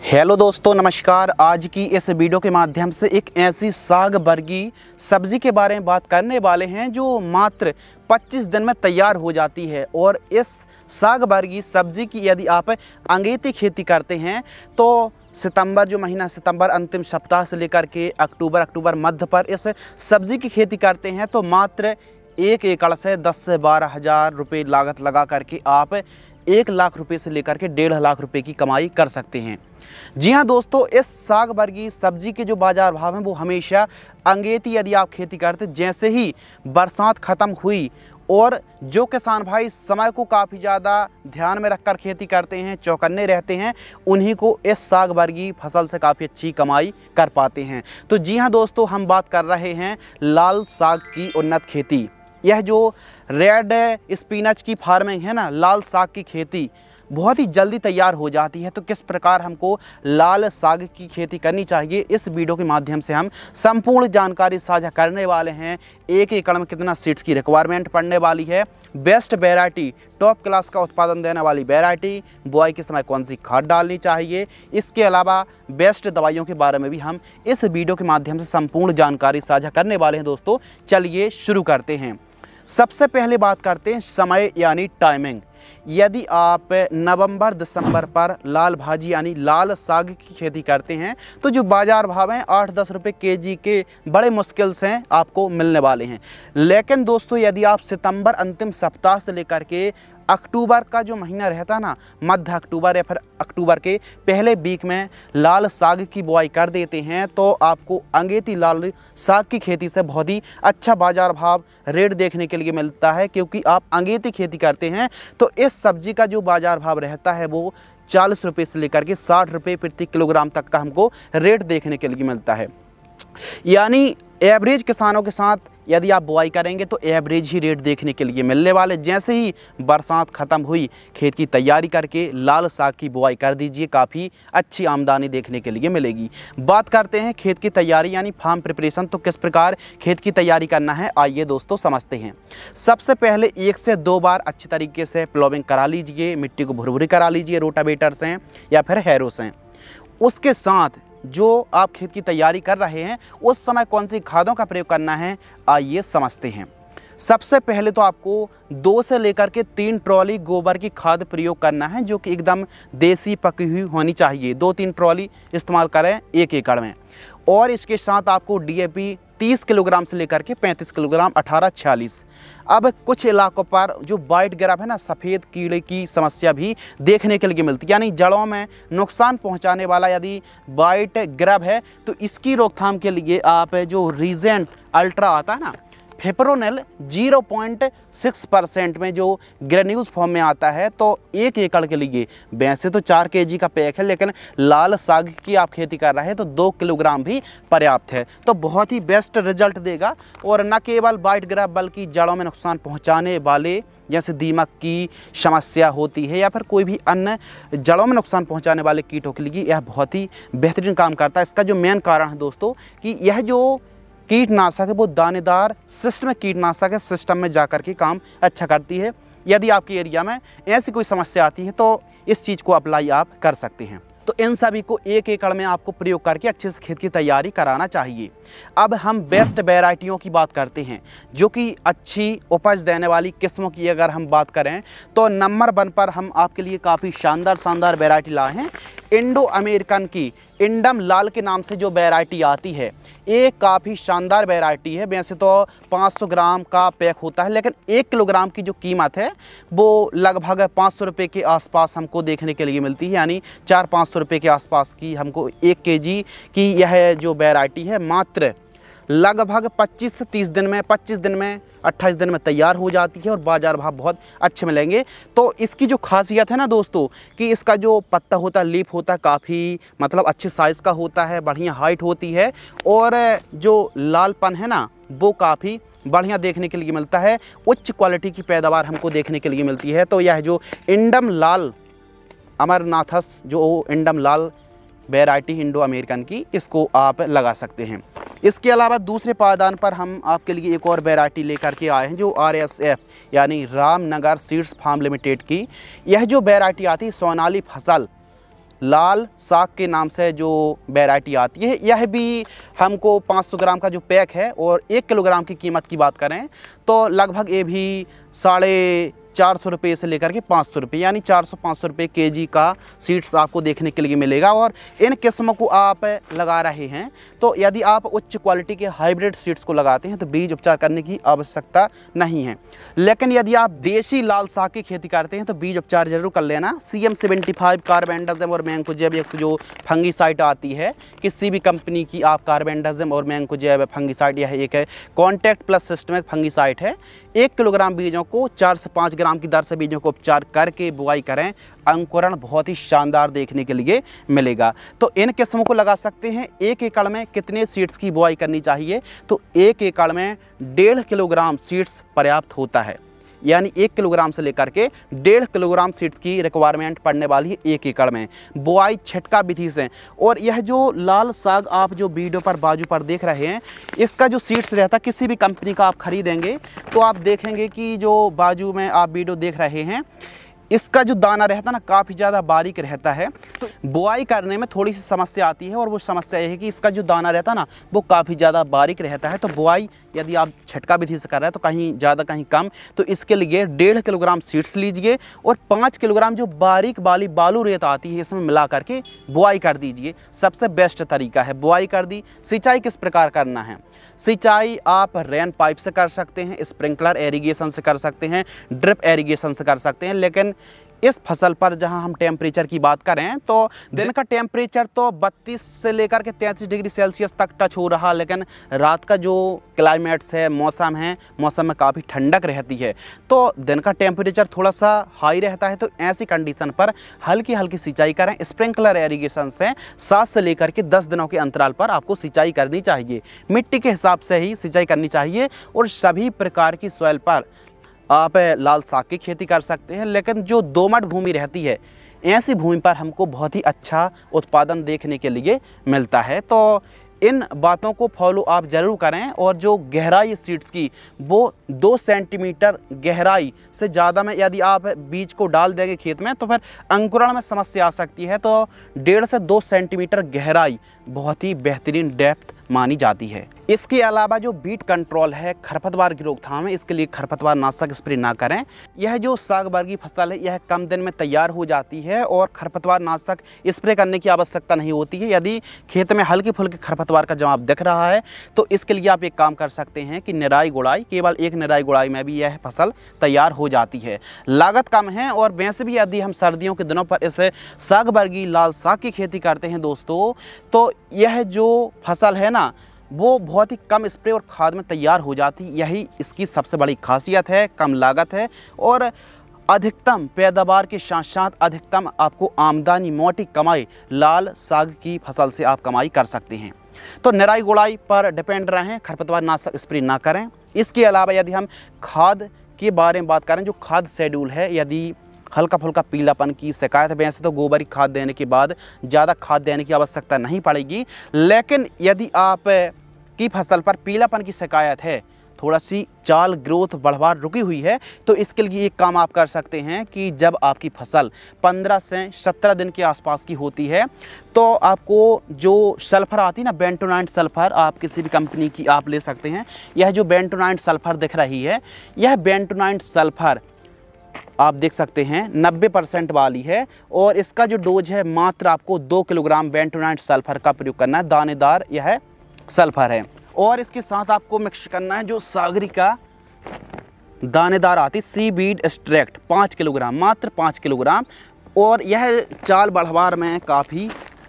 Hello दोस्तों, नमस्कार। आज की इस वीडियो के माध्यम से एक ऐसी साग वर्गीय सब्जी के बारे में बात करने वाले हैं जो मात्र 25 दिन में तैयार हो जाती है। और इस साग वर्गीय सब्जी की यदि आप अंगेती खेती करते हैं तो सितंबर जो महीना, सितंबर अंतिम सप्ताह से लेकर के अक्टूबर मध्य पर इस सब्जी की खेती करते हैं तो मात्र 1 एकड़ से 10 से 12 हज़ार रुपये लागत लगा करके आप 1 लाख रुपये से लेकर के 1.5 लाख रुपये की कमाई कर सकते हैं। जी हाँ दोस्तों, इस साग वर्गीय सब्जी के जो बाजार भाव हैं वो हमेशा अंगेती यदि आप खेती करते, जैसे ही बरसात ख़त्म हुई और जो किसान भाई समय को काफ़ी ज़्यादा ध्यान में रखकर खेती करते हैं, चौकन्ने रहते हैं, उन्हीं को इस साग वर्गीय फसल से काफ़ी अच्छी कमाई कर पाते हैं। तो जी हाँ दोस्तों, हम बात कर रहे हैं लाल साग की उन्नत खेती। यह जो रेड स्पिनच की फार्मिंग है ना, लाल साग की खेती बहुत ही जल्दी तैयार हो जाती है। तो किस प्रकार हमको लाल साग की खेती करनी चाहिए, इस वीडियो के माध्यम से हम संपूर्ण जानकारी साझा करने वाले हैं। 1 एकड़ में कितना सीड्स की रिक्वायरमेंट पड़ने वाली है, बेस्ट वैरायटी, टॉप क्लास का उत्पादन देने वाली वैरायटी, बुआई के समय कौन सी खाद डालनी चाहिए, इसके अलावा बेस्ट दवाइयों के बारे में भी हम इस वीडियो के माध्यम से संपूर्ण जानकारी साझा करने वाले हैं। दोस्तों चलिए शुरू करते हैं। सबसे पहले बात करते हैं समय यानी टाइमिंग। यदि आप नवंबर दिसंबर पर लाल भाजी यानी लाल साग की खेती करते हैं तो जो बाज़ार भाव हैं 8-10 रुपये केजी के बड़े मुश्किल से आपको मिलने वाले हैं। लेकिन दोस्तों यदि आप सितंबर अंतिम सप्ताह से लेकर के अक्टूबर का जो महीना रहता है ना, मध्य अक्टूबर या फिर अक्टूबर के पहले वीक में लाल साग की बुआई कर देते हैं तो आपको अंगेती लाल साग की खेती से बहुत ही अच्छा बाज़ार भाव रेट देखने के लिए मिलता है। क्योंकि आप अंगेती खेती करते हैं तो इस सब्जी का जो बाज़ार भाव रहता है वो 40 रुपये से लेकर के 60 रुपये प्रति किलोग्राम तक का हमको रेट देखने के लिए मिलता है। यानी एवरेज किसानों के साथ यदि आप बुआई करेंगे तो एवरेज ही रेट देखने के लिए मिलने वाले। जैसे ही बरसात ख़त्म हुई, खेत की तैयारी करके लाल साग की बुआई कर दीजिए, काफ़ी अच्छी आमदनी देखने के लिए मिलेगी। बात करते हैं खेत की तैयारी यानी फार्म प्रिपरेशन। तो किस प्रकार खेत की तैयारी करना है, आइए दोस्तों समझते हैं। सबसे पहले 1 से 2 बार अच्छी तरीके से प्लॉविंग करा लीजिए, मिट्टी को भुरभुरी करा लीजिए रोटावेटर से या फिर हैरो से। उसके साथ जो आप खेत की तैयारी कर रहे हैं उस समय कौन सी खादों का प्रयोग करना है, आइए समझते हैं। सबसे पहले तो आपको 2 से लेकर के 3 ट्रॉली गोबर की खाद प्रयोग करना है, जो कि एकदम देसी पकी हुई होनी चाहिए। 2-3 ट्रॉली इस्तेमाल करें 1 एकड़ में। और इसके साथ आपको डीएपी 30 किलोग्राम से लेकर के 35 किलोग्राम 18-46। अब कुछ इलाकों पर जो वाइट ग्रब है ना, सफ़ेद कीड़े की समस्या भी देखने के लिए मिलती है। यानी जड़ों में नुकसान पहुंचाने वाला यदि वाइट ग्रब है तो इसकी रोकथाम के लिए आप जो रीजेंट अल्ट्रा आता है ना, फिप्रोनिल 0.6% में जो ग्रेन्यूल्स फॉर्म में आता है, तो 1 एकड़ के लिए वैसे तो 4 केजी का पैक है, लेकिन लाल साग की आप खेती कर रहे हैं तो 2 किलोग्राम भी पर्याप्त है। तो बहुत ही बेस्ट रिजल्ट देगा। और न केवल वाइट ग्रब बल्कि जड़ों में नुकसान पहुंचाने वाले जैसे दीमक की समस्या होती है या फिर कोई भी अन्य जड़ों में नुकसान पहुंचाने वाले कीटों के लिए यह बहुत ही बेहतरीन काम करता है। इसका जो मेन कारण है दोस्तों कि यह जो कीटनाशक है वो दानेदार सिस्टम कीटनाशक है, सिस्टम में जाकर के काम अच्छा करती है। यदि आपके एरिया में ऐसी कोई समस्या आती है तो इस चीज़ को अप्लाई आप कर सकते हैं। तो इन सभी को 1 एकड़ में आपको प्रयोग करके अच्छे से खेत की तैयारी कराना चाहिए। अब हम बेस्ट वैरायटियों की बात करते हैं, जो कि अच्छी उपज देने वाली किस्मों की अगर हम बात करें तो नंबर 1 पर हम आपके लिए काफ़ी शानदार वैरायटी लाए हैं। इंडो अमेरिकन की इंडम लाल के नाम से जो वैरायटी आती है, ये काफ़ी शानदार वैरायटी है। वैसे तो 500 ग्राम का पैक होता है, लेकिन 1 किलोग्राम की जो कीमत है वो लगभग 500 रुपये के आसपास हमको देखने के लिए मिलती है। यानी 400-500 रुपये के आसपास की हमको 1 केजी की यह जो वैरायटी है मात्र लगभग 25 से 30 दिन में, 25 दिन में, 28 दिन में तैयार हो जाती है और बाज़ार भाव बहुत अच्छे मिलेंगे। तो इसकी जो खासियत है ना दोस्तों कि इसका जो पत्ता होता है, लीफ होता है, काफ़ी मतलब अच्छे साइज़ का होता है, बढ़िया हाइट होती है और जो लालपन है ना वो काफ़ी बढ़िया देखने के लिए मिलता है। उच्च क्वालिटी की पैदावार हमको देखने के लिए मिलती है। तो यह जो इंडम लाल अमरनाथस जो इंडम लाल वैरायटी इंडो अमेरिकन की, इसको आप लगा सकते हैं। इसके अलावा दूसरे पायदान पर हम आपके लिए एक और वैरायटी लेकर के आए हैं जो RSF यानी रामनगर सीड्स फार्म लिमिटेड की। यह जो वैरायटी आती है सोनाली फसल लाल साग के नाम से जो वैरायटी आती है, यह भी हमको 500 ग्राम का जो पैक है और 1 किलोग्राम की कीमत की बात करें तो लगभग ये भी 450 रुपये से लेकर के 500 रुपये, यानी 400-500 रुपये केजी का सीड्स आपको देखने के लिए मिलेगा। और इन किस्मों को आप लगा रहे हैं तो यदि आप उच्च क्वालिटी के हाइब्रिड सीड्स को लगाते हैं तो बीज उपचार करने की आवश्यकता नहीं है। लेकिन यदि आप देशी लाल साग की खेती करते हैं तो बीज उपचार जरूर कर लेना। CM75 कार्बेंडाजिम और मैंकोजेब एक जो फंगीसाइड आती है, किसी भी कंपनी की आप कार्बेंडाजिम और मैंकोजेब फंगीसाइड, यह एक कॉन्टैक्ट प्लस सिस्टमिक फंगीसाइड है। 1 किलोग्राम बीजों को 4 से 5 ग्राम की दर से बीजों को उपचार करके बुआई करें, अंकुरण बहुत ही शानदार देखने के लिए मिलेगा। तो इन किस्मों को लगा सकते हैं। 1 एकड़ में कितने सीड्स की बुआई करनी चाहिए, तो 1 एकड़ में 1.5 किलोग्राम सीड्स पर्याप्त होता है, यानी 1 किलोग्राम से लेकर के 1.5 किलोग्राम सीड्स की रिक्वायरमेंट पड़ने वाली है 1 एकड़ में। बुआई छिटका विधि से। और यह जो लाल साग आप जो वीडियो पर बाजू पर देख रहे हैं, इसका जो सीड्स रहता है किसी भी कंपनी का आप खरीदेंगे तो आप देखेंगे कि जो बाजू में आप वीडियो देख रहे हैं, इसका जो दाना रहता है ना काफ़ी ज़्यादा बारीक रहता है। तो बुआई करने में थोड़ी सी समस्या आती है और वो समस्या ये है कि इसका जो दाना रहता है ना वो काफ़ी ज़्यादा बारीक रहता है। तो बुआई यदि आप छिटका विधि से कर रहे हैं तो कहीं ज़्यादा कहीं कम, तो इसके लिए 1.5 किलोग्राम सीड्स लीजिए और 5 किलोग्राम जो बारीक वाली बालू रेत आती है इसमें मिला करके बुआई कर दीजिए। सबसे बेस्ट तरीका है। बुआई कर दी। सिंचाई किस प्रकार करना है? सिंचाई आप रेन पाइप से कर सकते हैं, स्प्रिंकलर एरीगेशन से कर सकते हैं, ड्रिप एरीगेशन से कर सकते हैं। लेकिन इस फसल पर जहां हम टेम्परेचर की बात करें तो दिन का टेम्परेचर तो 32 से लेकर के 33 डिग्री सेल्सियस तक टच हो रहा, लेकिन रात का जो क्लाइमेट्स है, मौसम में काफ़ी ठंडक रहती है, तो दिन का टेम्परेचर थोड़ा सा हाई रहता है। तो ऐसी कंडीशन पर हल्की हल्की सिंचाई करें। स्प्रिंकलर एरीगेशन से 7 से लेकर के 10 दिनों के अंतराल पर आपको सिंचाई करनी चाहिए। मिट्टी के हिसाब से ही सिंचाई करनी चाहिए और सभी प्रकार की सॉइल पर आप लाल साग की खेती कर सकते हैं। लेकिन जो दोमट भूमि रहती है, ऐसी भूमि पर हमको बहुत ही अच्छा उत्पादन देखने के लिए मिलता है। तो इन बातों को फॉलो आप ज़रूर करें। और जो गहराई सीड्स की वो 2 सेंटीमीटर गहराई से ज़्यादा में यदि आप बीज को डाल देंगे खेत में तो फिर अंकुरण में समस्या आ सकती है। तो 1.5 से 2 सेंटीमीटर गहराई बहुत ही बेहतरीन डेप्थ मानी जाती है। इसके अलावा जो बीट कंट्रोल है, खरपतवार की रोकथाम है, इसके लिए खरपतवार नाशक स्प्रे ना करें। यह जो साग वर्गीय फसल है यह कम दिन में तैयार हो जाती है और खरपतवार नाशक स्प्रे करने की आवश्यकता नहीं होती है। यदि खेत में हल्के फुल्के खरपतवार का जमाव दिख रहा है तो इसके लिए आप एक काम कर सकते हैं कि निराई गुड़ाई, केवल एक निराई गुड़ाई में भी यह फसल तैयार हो जाती है। लागत कम है और वैसे भी यदि हम सर्दियों के दिनों पर इस साग वर्गीय लाल साग की खेती करते हैं दोस्तों, तो यह जो फसल है ना वो बहुत ही कम स्प्रे और खाद में तैयार हो जाती है। यही इसकी सबसे बड़ी खासियत है। कम लागत है और अधिकतम पैदावार के साथ साथ अधिकतम आपको आमदनी, मोटी कमाई लाल साग की फसल से आप कमाई कर सकते हैं। तो निराई गुड़ाई पर डिपेंड रहें, खरपतवार नाशक स्प्रे ना करें। इसके अलावा यदि हम खाद के बारे में बात करें, जो खाद शेड्यूल है, यदि हल्का फुल्का पीलापन की शिकायत है, वैसे तो गोबर की खाद देने के बाद ज़्यादा खाद देने की आवश्यकता नहीं पड़ेगी। लेकिन यदि आप की फसल पर पीलापन की शिकायत है, थोड़ा सी चाल ग्रोथ बढ़वा रुकी हुई है, तो इसके लिए एक काम आप कर सकते हैं कि जब आपकी फसल 15 से 17 दिन के आसपास की होती है तो आपको जो सल्फ़र आती है ना, बेंटोनाइट सल्फ़र, आप किसी भी कंपनी की आप ले सकते हैं। यह जो बेंटोनाइट सल्फ़र दिख रही है, यह बेंटोनाइट सल्फ़र आप देख सकते हैं 90% वाली है और इसका जो डोज है मात्र आपको 2 किलोग्राम बेंटोनाइट सल्फ़र का प्रयोग करना है। दानेदार यह सल्फ़र है और इसके साथ आपको मिक्स करना है जो सागरिका दानेदार आती सीवीड एक्सट्रैक्ट 5 किलोग्राम, मात्र 5 किलोग्राम। और यह चाल बढ़वार में काफ़ी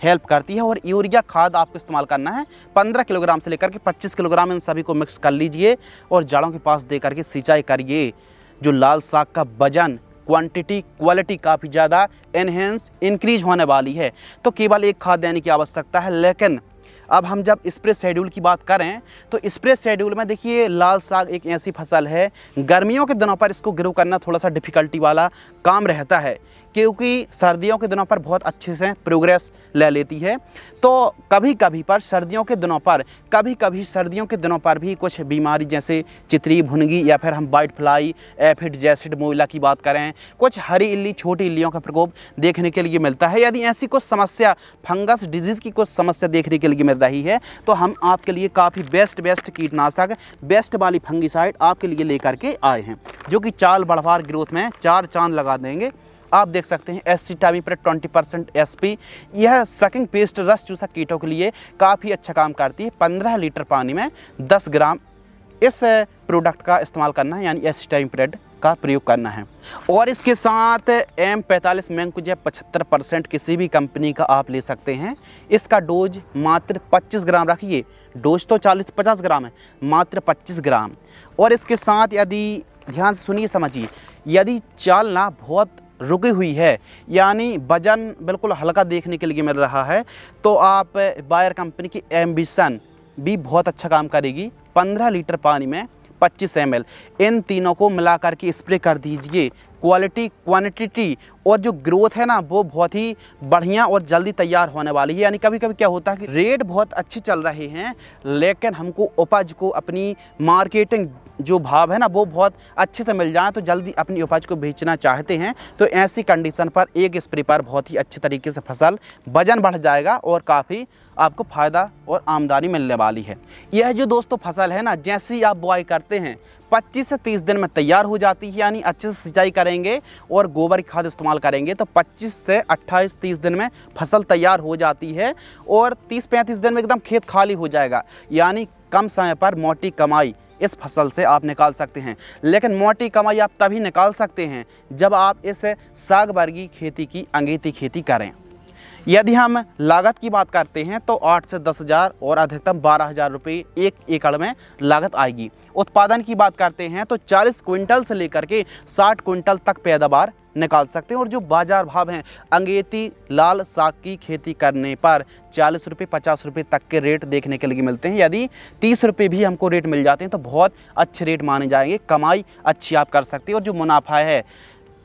हेल्प करती है। और यूरिया खाद आपको इस्तेमाल करना है 15 किलोग्राम से लेकर के 25 किलोग्राम। इन सभी को मिक्स कर लीजिए और जड़ों के पास दे करके सिंचाई करिए। जो लाल साग का वजन, क्वांटिटी, क्वालिटी काफ़ी ज़्यादा इंक्रीज होने वाली है। तो केवल एक खाद देने की आवश्यकता है। लेकिन अब हम जब स्प्रे शेड्यूल की बात करें तो स्प्रे शेड्यूल में देखिए, लाल साग एक ऐसी फसल है, गर्मियों के दिनों पर इसको ग्रो करना थोड़ा सा डिफ़िकल्टी वाला काम रहता है, क्योंकि सर्दियों के दिनों पर बहुत अच्छे से प्रोग्रेस ले लेती है। तो कभी कभी सर्दियों के दिनों पर भी कुछ बीमारी जैसे चितरी, भुनगी या फिर हम वाइट फ्लाई, एफिड, जैसिड, मोइला की बात करें, कुछ हरी इल्ली, छोटी इल्लियों का प्रकोप देखने के लिए मिलता है। यदि ऐसी कुछ समस्या, फंगस डिजीज़ की कुछ समस्या देखने के लिए मिल रही है तो हम आपके लिए काफ़ी बेस्ट कीटनाशक, बेस्ट वाली फंगिसाइड आपके लिए लेकर के आए हैं, जो कि चाल बढ़वार ग्रोथ में 4 चांद लगा देंगे। आप देख सकते हैं एसिटामिप्रिड 20% SP। यह सकिंग पेस्ट, रस चूसक कीटों के लिए काफ़ी अच्छा काम करती है। 15 लीटर पानी में 10 ग्राम इस प्रोडक्ट का इस्तेमाल करना है, यानी एसिटामिप्रिड का प्रयोग करना है। और इसके साथ M45 मैंकोजेब 75% किसी भी कंपनी का आप ले सकते हैं। इसका डोज मात्र 25 ग्राम रखिए, डोज तो 40-50 ग्राम है, मात्र 25 ग्राम। और इसके साथ यदि ध्यान से सुनिए, समझिए, यदि चाल ना बहुत रुकी हुई है, यानी वजन बिल्कुल हल्का देखने के लिए मिल रहा है, तो आप बायर कंपनी की एम्बिशन भी बहुत अच्छा काम करेगी। 15 लीटर पानी में 25 ml इन तीनों को मिलाकर के स्प्रे कर दीजिए। क्वालिटी, क्वांटिटी और जो ग्रोथ है ना, वो बहुत ही बढ़िया और जल्दी तैयार होने वाली है। यानी कभी कभी क्या होता है कि रेट बहुत अच्छे चल रहे हैं, लेकिन हमको उपज को, अपनी मार्केटिंग जो भाव है ना, वो बहुत अच्छे से मिल जाए, तो जल्दी अपनी उपज को बेचना चाहते हैं। तो ऐसी कंडीशन पर एक स्प्रे पर बहुत ही अच्छे तरीके से फसल वजन बढ़ जाएगा और काफ़ी आपको फ़ायदा और आमदनी मिलने वाली है। यह जो दोस्तों फसल है ना, जैसे ही आप बुआई करते हैं 25 से 30 दिन में तैयार हो जाती है। यानी अच्छे से सिंचाई करेंगे और गोबर की खाद इस्तेमाल करेंगे तो 25 से 28-30 दिन में फसल तैयार हो जाती है और 30-35 दिन में एकदम खेत खाली हो जाएगा। यानी कम समय पर मोटी कमाई इस फसल से आप निकाल सकते हैं। लेकिन मोटी कमाई आप तभी निकाल सकते हैं जब आप इस साग वर्गीय खेती की अंगेती खेती करें। यदि हम लागत की बात करते हैं तो 8 से 10 हज़ार और अधिकतम 12,000 रुपये 1 एकड़ में लागत आएगी। उत्पादन की बात करते हैं तो 40 क्विंटल से लेकर के 60 क्विंटल तक पैदावार निकाल सकते हैं। और जो बाजार भाव हैं, अंगेती लाल साग की खेती करने पर 40 रुपये 50 रुपये तक के रेट देखने के लिए मिलते हैं। यदि 30 रुपये भी हमको रेट मिल जाते हैं तो बहुत अच्छे रेट माने जाएंगे, कमाई अच्छी आप कर सकते हैं। और जो मुनाफा है,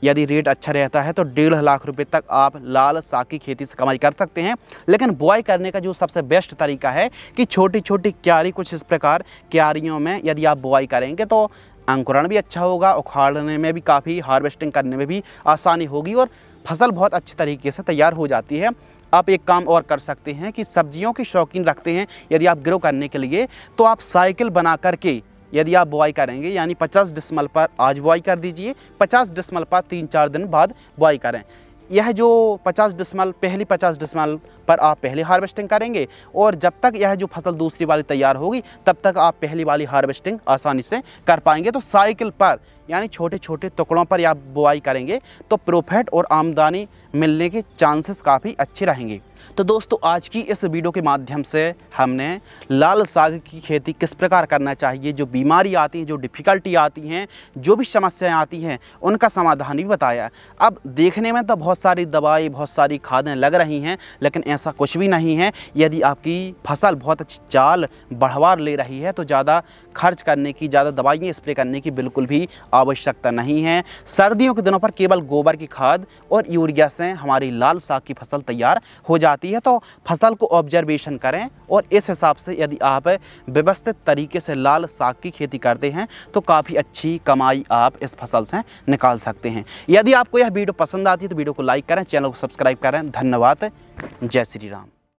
यदि रेट अच्छा रहता है तो 1.5 लाख रुपए तक आप लाल साग की खेती से कमाई कर सकते हैं। लेकिन बुआई करने का जो सबसे बेस्ट तरीका है कि छोटी छोटी क्यारी, कुछ इस प्रकार क्यारियों में यदि आप बुआई करेंगे तो अंकुरण भी अच्छा होगा, उखाड़ने में भी काफ़ी, हार्वेस्टिंग करने में भी आसानी होगी और फसल बहुत अच्छी तरीके से तैयार हो जाती है। आप एक काम और कर सकते हैं कि सब्जियों की शौकीन रखते हैं यदि आप ग्रो करने के लिए, तो आप साइकिल बना करके यदि आप बुआई करेंगे, यानी 50 डिसमल पर आज बुआई कर दीजिए, 50 डिसमल पर 3-4 दिन बाद बुआई करें। यह जो 50 डिसमल, पहली 50 डिसमल पर आप पहले हार्वेस्टिंग करेंगे और जब तक यह जो फसल दूसरी वाली तैयार होगी तब तक आप पहली वाली हार्वेस्टिंग आसानी से कर पाएंगे। तो साइकिल पर, यानी छोटे छोटे टुकड़ों पर आप बुआई करेंगे तो प्रॉफिट और आमदनी मिलने के चांसेस काफ़ी अच्छे रहेंगे। तो दोस्तों, आज की इस वीडियो के माध्यम से हमने लाल साग की खेती किस प्रकार करना चाहिए, जो बीमारी आती है, जो डिफ़िकल्टी आती हैं, जो भी समस्याएं आती हैं, उनका समाधान भी बताया। अब देखने में तो बहुत सारी दवाई, बहुत सारी खादें लग रही हैं, लेकिन ऐसा कुछ भी नहीं है। यदि आपकी फसल बहुत अच्छी चाल बढ़वार ले रही है तो ज़्यादा खर्च करने की, ज़्यादा दवाइयाँ स्प्रे करने की बिल्कुल भी आवश्यकता नहीं है। सर्दियों के दिनों पर केवल गोबर की खाद और यूरिया से हमारी लाल साग की फसल तैयार हो जाती है। तो फसल को ऑब्जर्वेशन करें और इस हिसाब से यदि आप व्यवस्थित तरीके से लाल साग की खेती करते हैं तो काफ़ी अच्छी कमाई आप इस फसल से निकाल सकते हैं। यदि आपको यह वीडियो पसंद आती है तो वीडियो को लाइक करें, चैनल को सब्सक्राइब करें। धन्यवाद। जय श्री राम।